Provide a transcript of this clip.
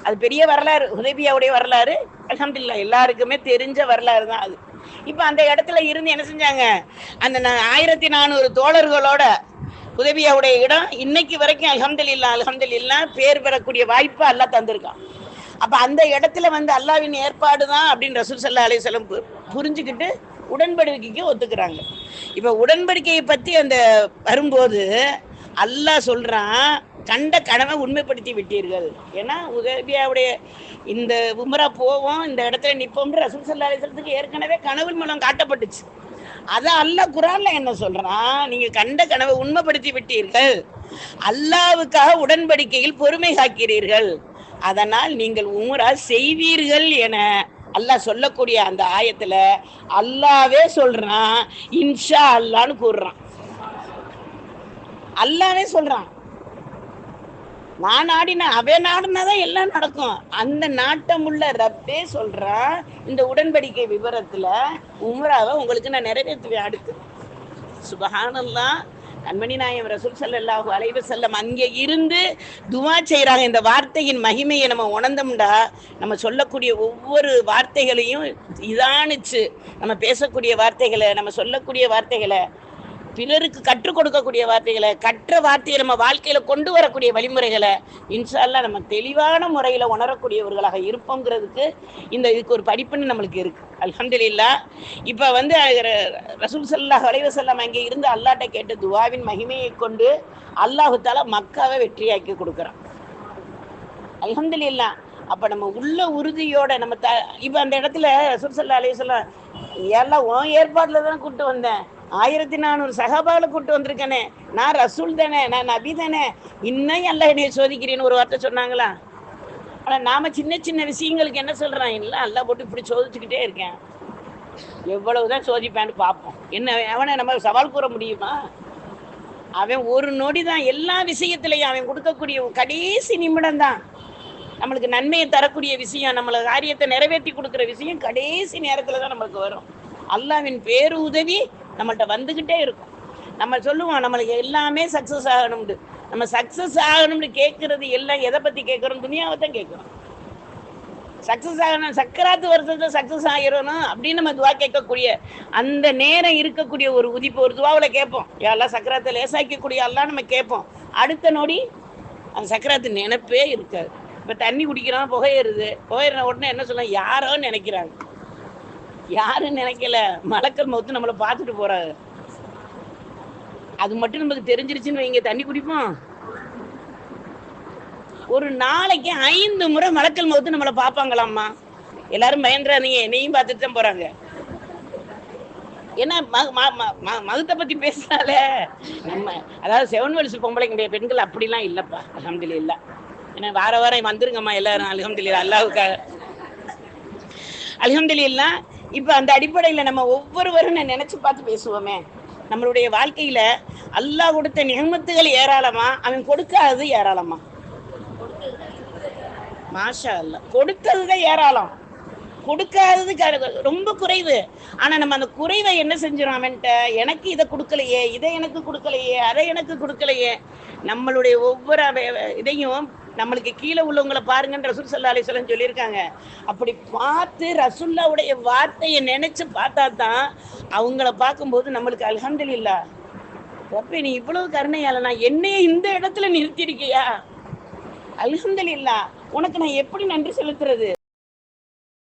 அது பெரிய வரலாறு, ஹுதைபியாவுடைய வரலாறு. அல்ஹம்துலில்லாஹ் எல்லாருக்குமே தெரிஞ்ச வரலாறு தான் அது. இப்ப அந்த இடத்துல இருந்து என்ன செஞ்சாங்க, அந்த 1400 தோழர்களோட ஹுதைபியாவுடைய இடம் இன்னைக்கு வரைக்கும் அல்ஹம்துலில்லாஹ் பேர் பெறக்கூடிய வாய்ப்பு அல்லாஹ் தந்திருக்கான். அப்ப அந்த இடத்துல வந்து அல்லாஹ்வின் ஏற்பாடு தான் அப்படின்னு ரசூல் ஸல்லல்லாஹு அலைஹி வஸல்லம் புரிஞ்சுக்கிட்டு உடன்படிக்கைக்கு ஒத்துக்கிறாங்க. இப்ப உடன்படிக்கையை பத்தி அந்த வரும்போது அல்லாஹ் சொல்றான், கண்ட கனவை உண்மைப்படுத்தி விட்டீர்கள். ஏன்னா உதவியாவுடைய இந்த உம்ரா போவோம், இந்த இடத்துல நிற்போம்னு ரசூல் ஸல்லல்லாஹு அலைஹி வஸல்லத்துக்கு ஏற்கனவே கனவு மூலம் காட்டப்பட்டுச்சு. அதான் அல்லாஹ் குர்ஆன்ல என்ன சொல்றான், நீங்க கண்ட கனவை உண்மைப்படுத்தி விட்டீர்கள், அல்லாஹ்வுக்காக உடன்படிக்கையில் பொறுமை காக்கிறீர்கள், அதனால் நீங்கள் உம்ரா செய்வீர்கள் என அல்லாஹ் சொல்லக்கூடிய அந்த ஆயத்துல அல்லாவே சொல்றான் இன்ஷா அல்லான்னு கூறுறான். அல்லாவே சொல்றான், நான் நாடின அவன் நாடினாதான் எல்லாம் நடக்கும். அந்த நாட்டமுள்ள ரப்பே சொல்றான், இந்த உடன்படிக்கை விவரத்துல உம்ராவை உங்களுக்கு நான் நிறைவேற்றுவேன். அடுத்து சுபஹானல்லாஹ், கண்மணி நாயகம் ரசூல் ஸல்லல்லாஹு அலைஹி வஸல்லம் அங்கே இருந்து துவா செய்கிறாங்க. இந்த வார்த்தையின் மகிமையை நம்ம உணர்ந்தோம்டா நம்ம சொல்லக்கூடிய ஒவ்வொரு வார்த்தைகளையும் இதானுச்சு, நம்ம பேசக்கூடிய வார்த்தைகளை, நம்ம சொல்லக்கூடிய வார்த்தைகளை, பிறருக்கு கற்றுக் கொடுக்கக்கூடிய வார்த்தைகளை, கற்ற வார்த்தையை நம்ம வாழ்க்கையில கொண்டு வரக்கூடிய வழிமுறைகளை இன்ஷா அல்லாஹ் நம்ம தெளிவான முறையில உணரக்கூடியவர்களாக இருப்போங்கிறதுக்கு இதுக்கு ஒரு படிப்புன்னு நம்மளுக்கு இருக்கு. அல்ஹம்துலில்லாஹ். இப்ப வந்து ரசூல் ஸல்லல்லாஹு அலைஹி வஸல்லம் அங்கே இருந்து அல்லாஹ்ட்ட கேட்ட துவாவின் மகிமையை கொண்டு அல்லாஹ் தஆலா மக்காவை வெற்றியாக்கி கொடுக்குறான். அல்ஹம்துலில்லாஹ். அப்ப நம்ம உள்ள உறுதியோட நம்ம இப்ப அந்த இடத்துல ரசூல் ஸல்லல்லாஹு அலைஹி வஸல்லம் எல்லாம் உன் ஏற்பாடுல தான் கூட்டு வந்தேன், 1400 சஹாபாவில் கூட்டு வந்திருக்கேனே, நான் ரசூல் தானே, நான் நபி தானே, இன்னும் எல்லாம் என்னைய சோதிக்கிறேன்னு ஒரு வார்த்தை சொன்னாங்களா? ஆனா நாம சின்ன சின்ன விஷயங்களுக்கு என்ன சொல்றான், இல்லை எல்லாம் போட்டு இப்படி சோதிச்சுக்கிட்டே இருக்கேன், எவ்வளவுதான் சோதிப்பேன்னு பார்ப்போம். என்ன அவனை நம்ம சவால் கூற முடியுமா? அவன் ஒரு நொடி தான் எல்லா விஷயத்திலையும் அவன் கொடுக்கக்கூடிய கடைசி நிமிடம் தான் நம்மளுக்கு நன்மையை தரக்கூடிய விஷயம், நம்மள காரியத்தை நிறைவேற்றி கொடுக்குற விஷயம் கடைசி நேரத்துல தான் நம்மளுக்கு வரும். அல்லாஹ்வின் பேரு உதவி நம்மள்கிட்ட வந்துகிட்டே இருக்கும். நம்ம சொல்லுவோம் நம்மளுக்கு எல்லாமே சக்சஸ் ஆகணும்னு. நம்ம சக்சஸ் ஆகணும்னு கேட்கறது எல்லாம் எதை பத்தி கேட்கறோம், துனியாவை தான் கேட்கறோம். சக்சஸ் ஆகணும், சக்கராத்து வருஷத்துல சக்சஸ் ஆகிடணும் அப்படின்னு நம்ம துவா கேட்கக்கூடிய அந்த நேரம் இருக்கக்கூடிய ஒரு உதிப்பு ஒரு துவாவில் கேட்போம், யாரெல்லாம் சக்கராத்தை லேசாக்கக்கூடிய எல்லாம் நம்ம கேட்போம். அடுத்த நொடி அந்த சக்கராத்து நினைப்பே இருக்காது. இப்போ தண்ணி குடிக்கிறோம், புகையிறது, புகையிற உடனே என்ன சொல்ல, யாரோ நினைக்கிறாங்க, யாரும் நினைக்கல, மலக்கல் மௌத்து நம்மளை பார்த்துட்டு போறாரு. அது மட்டும் நமக்கு தெரிஞ்சிருச்சுன்னு வைங்க, தண்ணி குடிப்போம். ஒரு நாளைக்கு 5 முறை மலக்கல் மௌத்து நம்மளை பார்ப்பாங்களாம்மா. எல்லாரும் பயந்துறாதீங்க, என்னையும் பார்த்துட்டு தான் போறாங்க. ஏன்னா மதத்தை பத்தி பேசினாலே நம்ம, அதாவது 7 வயசு பொம்பளைங்களுடைய பெண்கள் அப்படிலாம் இல்லப்பா. அல்ஹம்துலில்லாஹ். ஏன்னா வாரம் வந்துருங்கம்மா எல்லாரும். அல்ஹம்துலில்லாஹ், அல்லாஹ்வுக்காக அல்ஹம்துலில்லாஹ். இப்ப அந்த அடிப்படையில நம்ம ஒவ்வொருவரும் நினைச்சு பார்த்து பேசுவோமே, நம்மளுடைய வாழ்க்கையில அல்லாஹ் கொடுத்த நிகமத்துகள் ஏராளமா, அவன் கொடுக்காதது ஏராளமா? மாஷா அல்லாஹ், கொடுத்ததுதான் ஏராளம், கொடுக்காதது ரொம்ப குறைவு. ஆனா நம்ம அந்த குறைவை என்ன செஞ்சிடும், அவன்கிட்ட எனக்கு இதை கொடுக்கலையே, இதை எனக்கு கொடுக்கலையே, அதை எனக்கு கொடுக்கலையே. நம்மளுடைய ஒவ்வொரு இதையும் நம்மளுக்கு கீழே உள்ளவங்களை பாருங்கன்னு ரசூல் ஸல்லல்லாஹு அலைஹி வஸல்லம் சொல்லியிருக்காங்க. அப்படி பார்த்து ரசூலுல்லாஹ்வுடைய வார்த்தையை நினைச்சு பார்த்தா தான் அவங்கள பார்க்கும்போது நம்மளுக்கு அல்ஹம்துலில்லாஹ், ரப்பே நீ இவ்வளவு கருணையாளனா, என்னைய இந்த இடத்துல நிறுத்தியிருக்கியா, அல்ஹம்துலில்லாஹ், உனக்கு நான் எப்படி நன்றி செலுத்துறது?